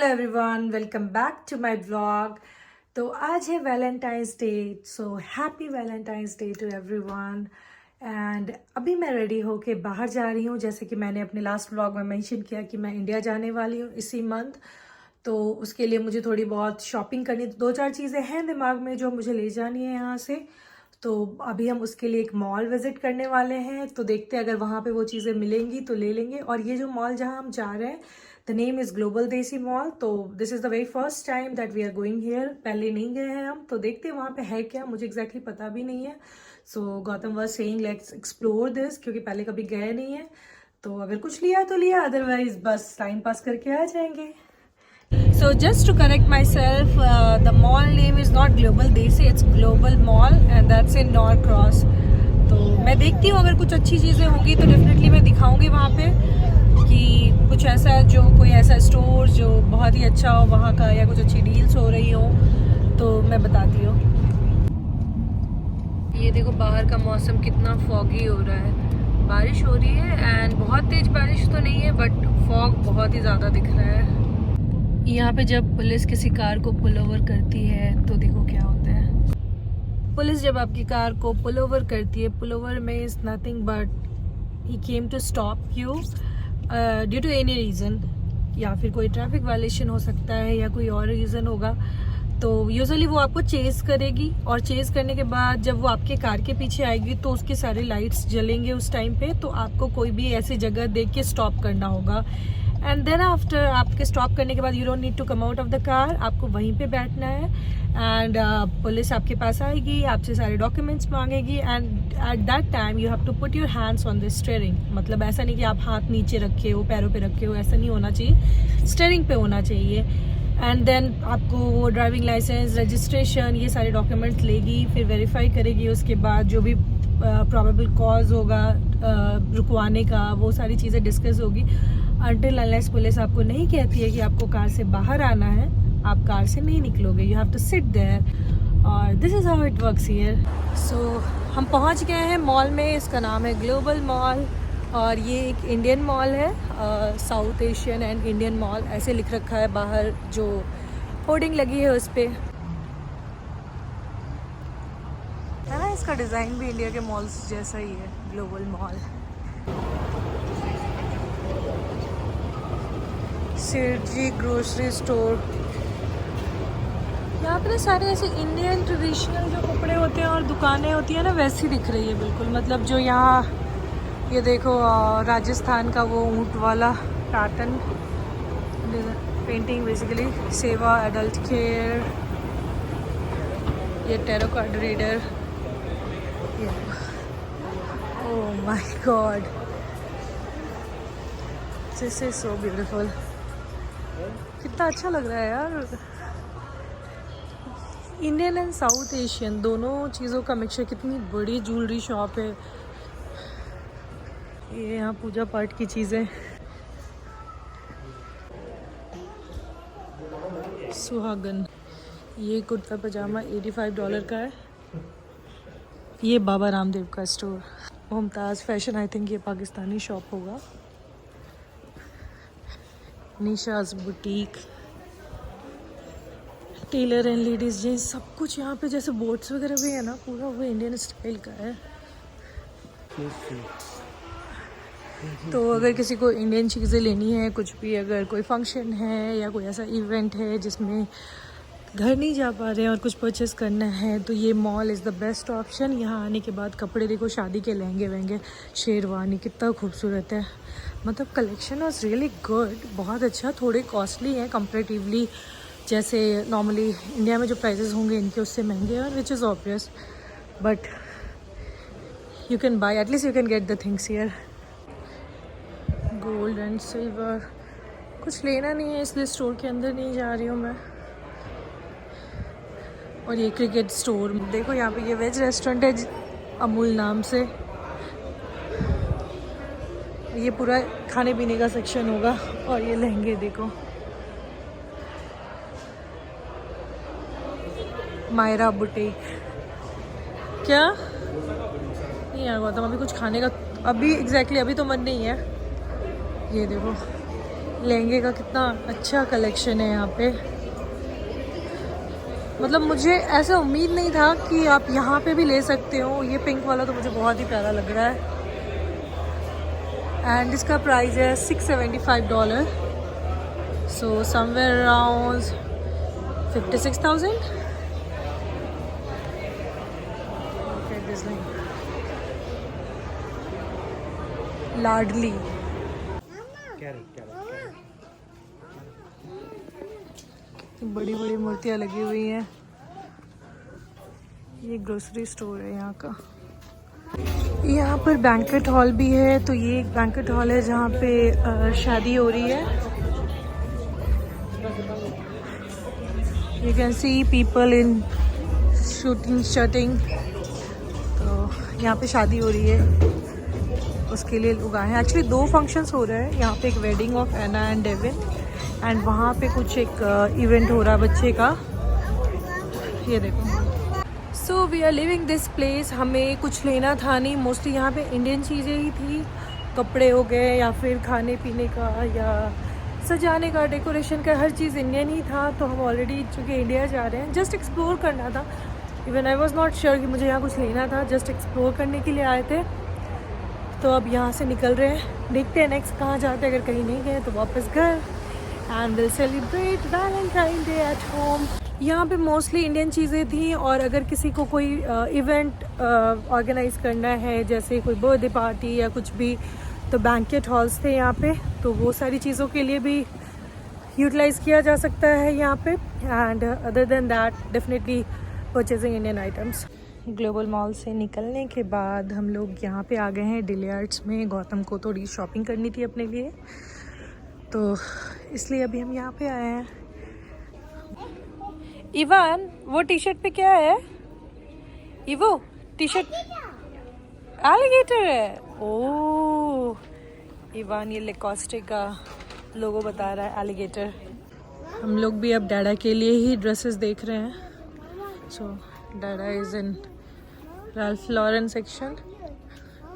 Everyone, welcome back to my vlog. तो आज है Valentine's day, so happy Valentine's day to everyone. And अभी मैं रेडी होके बाहर जा रही हूँ। जैसे कि मैंने अपने लास्ट व्लॉग में मेंशन किया कि मैं इंडिया जाने वाली हूँ इसी मंथ। तो उसके लिए मुझे थोड़ी बहुत शॉपिंग करनी, दो चार चीज़ें हैं दिमाग में जो मुझे ले जानी है यहाँ से। तो अभी हम उसके लिए एक मॉल विजिट करने वाले हैं। तो देखते हैं अगर वहाँ पे वो चीज़ें मिलेंगी तो ले लेंगे। और ये जो मॉल जहाँ हम जा रहे हैं, the name is Global Desi mall. तो this is the very first time that we are going here. पहले नहीं गए हैं हम, तो देखते हैं वहाँ पे है क्या, मुझे एग्जैक्टली पता भी नहीं है। So Gautam was saying let's explore this, क्योंकि पहले कभी गए नहीं है। तो अगर कुछ लिया तो लिया, अदरवाइज बस टाइम पास करके आ जाएंगे। So just to correct myself, the mall name is not Global Desi, it's Global Mall and that's in Norcross. तो मैं देखती हूँ अगर कुछ अच्छी चीज़ें होंगी तो डेफिनेटली मैं दिखाऊंगी वहाँ पे कि कुछ ऐसा जो कोई ऐसा स्टोर जो बहुत ही अच्छा हो वहाँ का, या कुछ अच्छी डील्स हो रही हो तो मैं बताती हूँ। ये देखो बाहर का मौसम कितना फॉगी हो रहा है, बारिश हो रही है एंड बहुत तेज बारिश तो नहीं है बट फॉग बहुत ही ज़्यादा दिख रहा है। यहाँ पे जब पुलिस किसी कार को पुल ओवर करती है तो देखो क्या होता है। पुलिस जब आपकी कार को पुल ओवर करती है, पुल ओवर में is nothing but he came to stop you due to any reason, या फिर कोई ट्रैफिक वायलेशन हो सकता है या कोई और रीज़न होगा। तो यूजुअली वो आपको चेस करेगी और चेस करने के बाद जब वो आपके कार के पीछे आएगी तो उसके सारे लाइट्स जलेंगे उस टाइम पे। तो आपको कोई भी ऐसी जगह देख के स्टॉप करना होगा एंड देन आफ्टर आपके स्टॉप करने के बाद you don't need to come out of the car, आपको वहीं पे बैठना है। एंड पुलिस आपके पास आएगी, आपसे सारे डॉक्यूमेंट्स मांगेगी and at that time you have to put your hands on the steering. मतलब ऐसा नहीं कि आप हाथ नीचे रखे हो, पैरों पे रखे हो, ऐसा नहीं होना चाहिए, स्टीयरिंग पे होना चाहिए। एंड देन आपको वो ड्राइविंग लाइसेंस, रजिस्ट्रेशन, ये सारे डॉक्यूमेंट्स लेगी, फिर वेरीफाई करेगी। उसके बाद जो भी प्रॉबेबल कॉज होगा रुकवाने का, वो सारी चीज़ें डिस्कस होगी। अनटिल अनलेस पुलिस आपको नहीं कहती है कि आपको कार से बाहर आना है, आप कार से नहीं निकलोगे, you have to sit there. और this is how it works here. So हम पहुंच गए हैं मॉल में, इसका नाम है ग्लोबल मॉल और ये एक इंडियन मॉल है, south Asian and Indian mall ऐसे लिख रखा है बाहर जो होर्डिंग लगी है उस पर। है ना, इसका डिज़ाइन भी इंडिया के मॉल्स जैसा ही है, ग्लोबल मॉल। सिरजी ग्रोसरी स्टोर, यहाँ पे ना सारे ऐसे इंडियन ट्रेडिशनल जो कपड़े होते हैं और दुकानें होती है ना वैसी दिख रही है बिल्कुल। मतलब जो यहाँ ये देखो राजस्थान का वो ऊँट वाला पैटर्न पेंटिंग, बेसिकली सेवा एडल्ट केयर, ये tarot card reader, oh my God this is so beautiful. कितना अच्छा लग रहा है यार, इंडियन एंड साउथ एशियन दोनों चीज़ों का मिक्सचर। कितनी बड़ी ज्वेलरी शॉप है ये, यहाँ पूजा पाठ की चीज़ें। सुहागन, ये कुर्ता पजामा $85 का है। ये बाबा रामदेव का store, Mumtaz fashion, I think ये पाकिस्तानी शॉप होगा। Nisha's boutique, tailor and ladies gents, सब कुछ यहाँ पे जैसे बोट्स वगैरह भी है ना, पूरा वो इंडियन स्टाइल का है। तो अगर किसी को इंडियन चीज़ें लेनी है, कुछ भी अगर कोई फंक्शन है या कोई ऐसा इवेंट है जिसमें घर नहीं जा पा रहे हैं और कुछ परचेस करना है, तो ये mall is the best option. यहाँ आने के बाद कपड़े देखो, शादी के लहंगे वहंगे, शेरवानी कितना खूबसूरत है। मतलब कलेक्शन वॉज रियली गुड, बहुत अच्छा। थोड़े कॉस्टली हैं कंपेरेटिवली, जैसे नॉर्मली इंडिया में जो प्राइसेस होंगे इनके उससे महंगे हैं, which is obvious, but you can buy, at least you can get the things here. Gold and silver, कुछ लेना नहीं है इसलिए स्टोर के अंदर नहीं जा रही हूँ मैं। और ये क्रिकेट स्टोर देखो, यहाँ पे ये वेज रेस्टोरेंट है अमूल नाम से। ये पूरा खाने पीने का सेक्शन होगा। और ये लहंगे देखो, मायरा बुटीक। क्या नहीं यार गौतम, अभी कुछ खाने का अभी एग्जैक्टली अभी तो मन नहीं है। ये देखो लहंगे का कितना अच्छा कलेक्शन है यहाँ पे। मतलब मुझे ऐसा उम्मीद नहीं था कि आप यहाँ पे भी ले सकते हो। ये पिंक वाला तो मुझे बहुत ही प्यारा लग रहा है एंड इसका प्राइस है $675, सो समवेयर अराउंड 56,000। लाडली बड़ी बड़ी मूर्तियाँ लगी हुई हैं। ये ग्रोसरी स्टोर है यहाँ का। यहाँ पर बैंक्वेट हॉल भी है। तो ये एक बैंक्वेट हॉल है जहाँ पे शादी हो रही है। You can see people in shooting shirting. तो यहाँ पे शादी हो रही है, उसके लिए लोग आए हैं। एक्चुअली 2 फंक्शंस हो रहे हैं यहाँ पे, एक wedding of Anna and Devin एंड वहाँ पे कुछ एक इवेंट हो रहा है बच्चे का। ये देखो। So we are living this place. हमें कुछ लेना था नहीं, मोस्टली यहाँ पे इंडियन चीज़ें ही थी। कपड़े हो गए या फिर खाने पीने का या सजाने का, डेकोरेशन का, हर चीज़ इंडियन ही था। तो हम ऑलरेडी चूँकि इंडिया जा रहे हैं, जस्ट एक्सप्लोर करना था। Even I was not sure कि मुझे यहाँ कुछ लेना था, जस्ट एक्सप्लोर करने के लिए आए थे। तो अब यहाँ से निकल रहे हैं, देखते हैं नेक्स्ट कहाँ जाते हैं। अगर कहीं नहीं गए तो वापस घर and will celebrate Valentine day at home. यहाँ पे मोस्टली इंडियन चीज़ें थी और अगर किसी को कोई इवेंट ऑर्गेनाइज करना है, जैसे कोई बर्थडे पार्टी या कुछ भी, तो बैंक्वेट हॉल्स थे यहाँ पे। तो वो सारी चीज़ों के लिए भी यूटिलाइज़ किया जा सकता है यहाँ पे। And other than that definitely purchasing Indian items. Global mall से निकलने के बाद हम लोग यहाँ पे आ गए हैं डिलियर्ड्स में। गौतम को थोड़ी शॉपिंग करनी थी अपने लिए, तो इसलिए अभी हम यहाँ पे आए हैं। इवान, वो टी शर्ट पे क्या है? इवो टी शर्ट एलिगेटर है। ओह इवान, ये लेकोस्टे का लोगो बता रहा है, एलिगेटर। हम लोग भी अब डैडा के लिए ही ड्रेसेस देख रहे हैं। So dada is in Ralph Lauren section.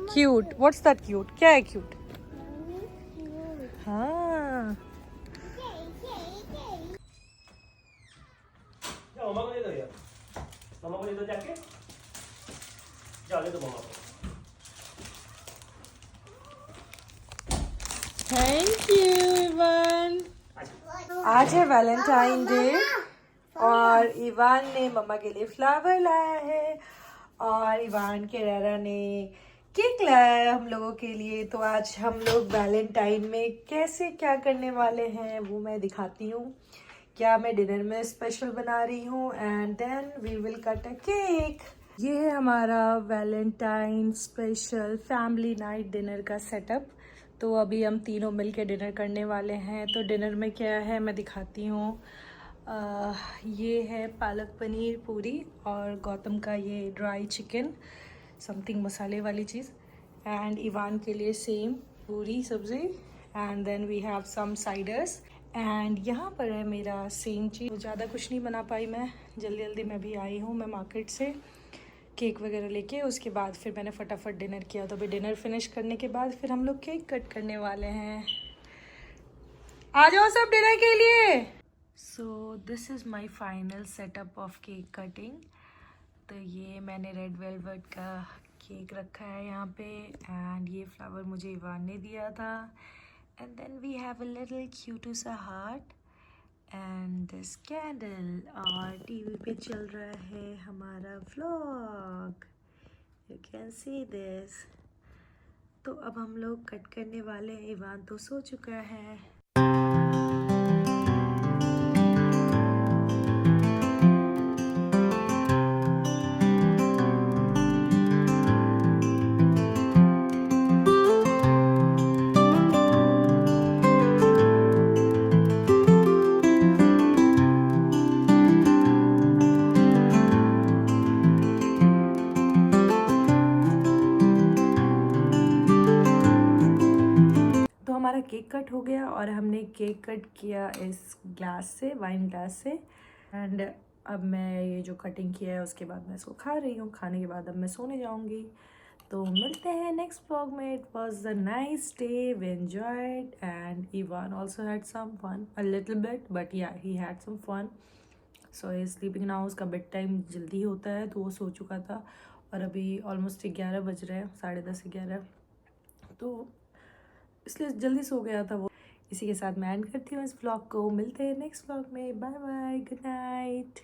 Cute. What's that cute? क्या है cute? हाँ। मम्मा को दे दो यार, मम्मा को दे दो जाके, जाओ दे दो मम्मा को। Thank you, Ivan. आज है वैलेंटाइन डे और इवान ने मम्मा के लिए फ्लावर लाया है और इवान के डैडा ने केक लाया है हम लोगों के लिए। तो आज हम लोग वैलेंटाइन में कैसे क्या करने वाले हैं वो मैं दिखाती हूँ। क्या मैं डिनर में स्पेशल बना रही हूँ and then we will cut a cake. ये है हमारा Valentine special family night dinner का सेटअप। तो अभी हम तीनों मिल के डिनर करने वाले हैं। तो डिनर में क्या है मैं दिखाती हूँ। ये है पालक पनीर पूरी और गौतम का ये ड्राई चिकन समथिंग मसाले वाली चीज़ एंड इवान के लिए सेम पूरी सब्ज़ी and then we have some siders एंड यहाँ पर है मेरा सेम चीज़। ज़्यादा कुछ नहीं बना पाई मैं, जल्दी जल्दी मैं भी आई हूँ मैं मार्केट से केक वगैरह लेके। उसके बाद फिर मैंने फटाफट डिनर किया। तो अभी डिनर फिनिश करने के बाद फिर हम लोग केक कट करने वाले हैं। आ जाओ सब डिनर के लिए। So this is my final setup of cake cutting. तो ये मैंने रेड वेलवेट का केक रखा है यहाँ पे एंड ये फ्लावर मुझे इवान ने दिया था and then we have a little cute सा हार्ट एंड दिस कैंडल और टीवी पे चल रहा है हमारा vlog, you can see this. तो अब हम लोग कट करने वाले हैं। इवान तो सो चुका है। केक कट हो गया और हमने केक कट किया इस ग्लास से, वाइन ग्लास से एंड अब मैं ये जो कटिंग किया है उसके बाद मैं इसको खा रही हूँ। खाने के बाद अब मैं सोने जाऊँगी। तो मिलते हैं नेक्स्ट व्लॉग में. It was a nice day, we enjoyed and Evan also had some fun a little bit, but yeah he had some fun. So is sleeping now. उसका बेड टाइम जल्दी होता है तो वो सो चुका था और अभी ऑलमोस्ट 11 बज रहे हैं, 10:30 11, तो इसलिए जल्दी सो गया था वो. इसी के साथ मैं एंड करती हूँ इस व्लॉग को. मिलते हैं नेक्स्ट व्लॉग में. Bye bye, good night.